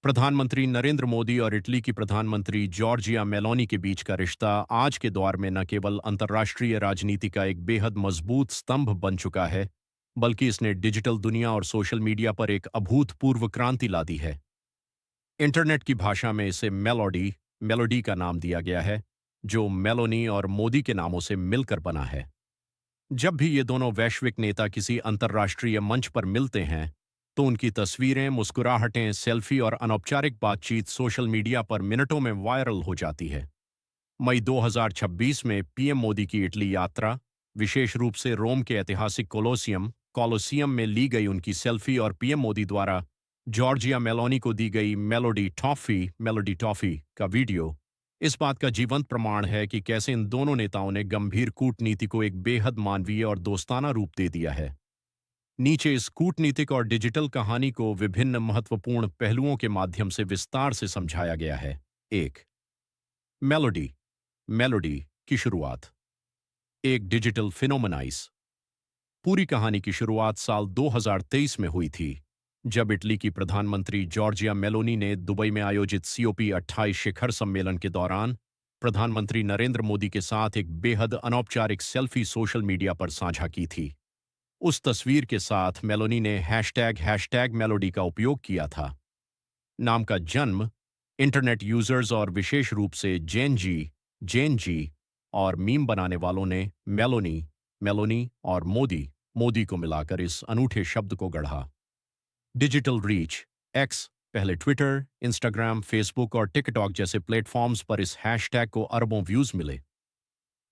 प्रधानमंत्री नरेंद्र मोदी और इटली की प्रधानमंत्री जॉर्जिया मेलोनी के बीच का रिश्ता आज के दौर में न केवल अंतर्राष्ट्रीय राजनीति का एक बेहद मजबूत स्तंभ बन चुका है, बल्कि इसने डिजिटल दुनिया और सोशल मीडिया पर एक अभूतपूर्व क्रांति ला दी है। इंटरनेट की भाषा में इसे मेलोडी का नाम दिया गया है, जो मेलोनी और मोदी के नामों से मिलकर बना है। जब भी ये दोनों वैश्विक नेता किसी अंतर्राष्ट्रीय मंच पर मिलते हैं, तो उनकी तस्वीरें, मुस्कुराहटें, सेल्फी और अनौपचारिक बातचीत सोशल मीडिया पर मिनटों में वायरल हो जाती है। मई 2026 में पीएम मोदी की इटली यात्रा, विशेष रूप से रोम के ऐतिहासिक कोलोसियम में ली गई उनकी सेल्फी और पीएम मोदी द्वारा जॉर्जिया मेलोनी को दी गई मेलोडी टॉफी का वीडियो इस बात का जीवंत प्रमाण है कि कैसे इन दोनों नेताओं ने गंभीर कूटनीति को एक बेहद मानवीय और दोस्ताना रूप दे दिया है। नीचे इस कूटनीतिक और डिजिटल कहानी को विभिन्न महत्वपूर्ण पहलुओं के माध्यम से विस्तार से समझाया गया है। एक, मेलोडी मेलोडी की शुरुआत। एक डिजिटल फिनोमेनाइज। पूरी कहानी की शुरुआत साल 2023 में हुई थी, जब इटली की प्रधानमंत्री जॉर्जिया मेलोनी ने दुबई में आयोजित COP28 शिखर सम्मेलन के दौरान प्रधानमंत्री नरेंद्र मोदी के साथ एक बेहद अनौपचारिक सेल्फी सोशल मीडिया पर साझा की थी। उस तस्वीर के साथ मेलोनी ने हैशटैग मेलोडी का उपयोग किया था। नाम का जन्म इंटरनेट यूजर्स और विशेष रूप से जेन जी और मीम बनाने वालों ने मेलोनी और मोदी को मिलाकर इस अनूठे शब्द को गढ़ा। Digital reach. एक्स, पहले ट्विटर, इंस्टाग्राम, फेसबुक और टिकटॉक जैसे प्लेटफॉर्म्स पर इस हैशटैग को अरबों व्यूज मिले।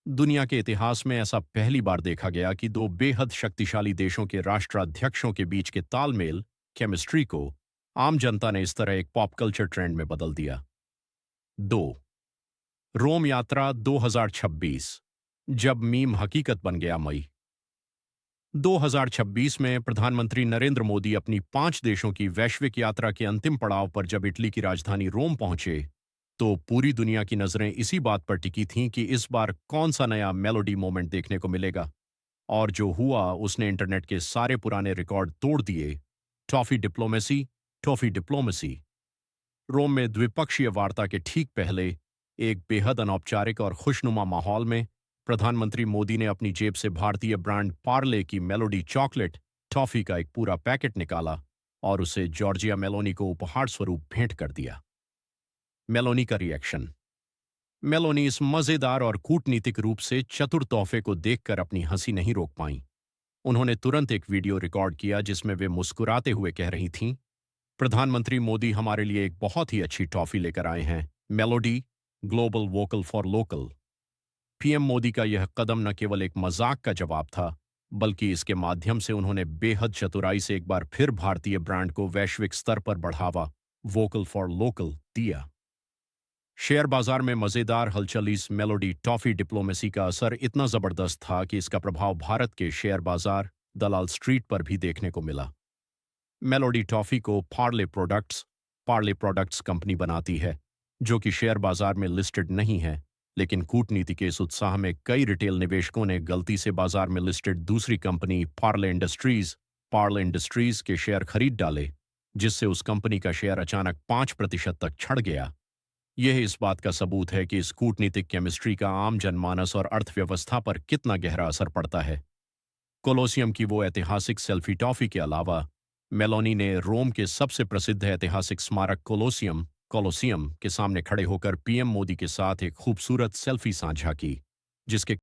दुनिया के इतिहास में ऐसा पहली बार देखा गया कि दो बेहद शक्तिशाली देशों के राष्ट्राध्यक्षों के बीच के तालमेल, केमिस्ट्री को आम जनता ने इस तरह एक पॉप कल्चर ट्रेंड में बदल दिया। 2. रोम यात्रा 2026, जब मीम हकीकत बन गया। मई 2026 में प्रधानमंत्री नरेंद्र मोदी अपनी 5 देशों की वैश्विक यात्रा के अंतिम पड़ाव पर जब इटली की राजधानी रोम पहुंचे, तो पूरी दुनिया की नजरें इसी बात पर टिकी थीं कि इस बार कौन सा नया मेलोडी मोमेंट देखने को मिलेगा। और जो हुआ उसने इंटरनेट के सारे पुराने रिकॉर्ड तोड़ दिए। Toffee diplomacy. रोम में द्विपक्षीय वार्ता के ठीक पहले एक बेहद अनौपचारिक और खुशनुमा माहौल में प्रधानमंत्री मोदी ने अपनी जेब से भारतीय ब्रांड पार्ले की मेलोडी चॉकलेट टॉफी का एक पूरा पैकेट निकाला और उसे जॉर्जिया मेलोनी को उपहार स्वरूप भेंट कर दिया। मेलोनी का रिएक्शन। मेलोनी इस मजेदार और कूटनीतिक रूप से चतुर तोहफे को देखकर अपनी हंसी नहीं रोक पाईं। उन्होंने तुरंत एक वीडियो रिकॉर्ड किया जिसमें वे मुस्कुराते हुए कह रही थीं, प्रधानमंत्री मोदी हमारे लिए एक बहुत ही अच्छी टॉफी लेकर आए हैं, melody, global vocal for local. PM Modi का यह कदम न केवल एक मजाक का जवाब था, बल्कि इसके माध्यम से उन्होंने बेहद चतुराई से एक बार फिर भारतीय ब्रांड को वैश्विक स्तर पर बढ़ावा, वोकल फॉर लोकल, दिया। शेयर बाजार में मजेदार हलचल। इस मेलोडी टॉफी डिप्लोमेसी का असर इतना जबरदस्त था कि इसका प्रभाव भारत के शेयर बाजार दलाल स्ट्रीट पर भी देखने को मिला। मेलोडी टॉफी को पार्ले प्रोडक्ट्स कंपनी बनाती है, जो कि शेयर बाजार में लिस्टेड नहीं है, लेकिन कूटनीति के इस उत्साह में कई रिटेल निवेशकों ने गलती से बाजार में लिस्टेड दूसरी कंपनी पार्ले इंडस्ट्रीज के शेयर खरीद डाले, जिससे उस कंपनी का शेयर अचानक 5% तक छड़ गया। यह इस बात का सबूत है कि इस कूटनीतिक केमिस्ट्री का आम जनमानस और अर्थव्यवस्था पर कितना गहरा असर पड़ता है। कोलोसियम की वो ऐतिहासिक सेल्फी टॉफी के अलावा मेलोनी ने रोम के सबसे प्रसिद्ध ऐतिहासिक स्मारक कोलोसियम के सामने खड़े होकर पीएम मोदी के साथ एक खूबसूरत सेल्फी साझा की, जिसके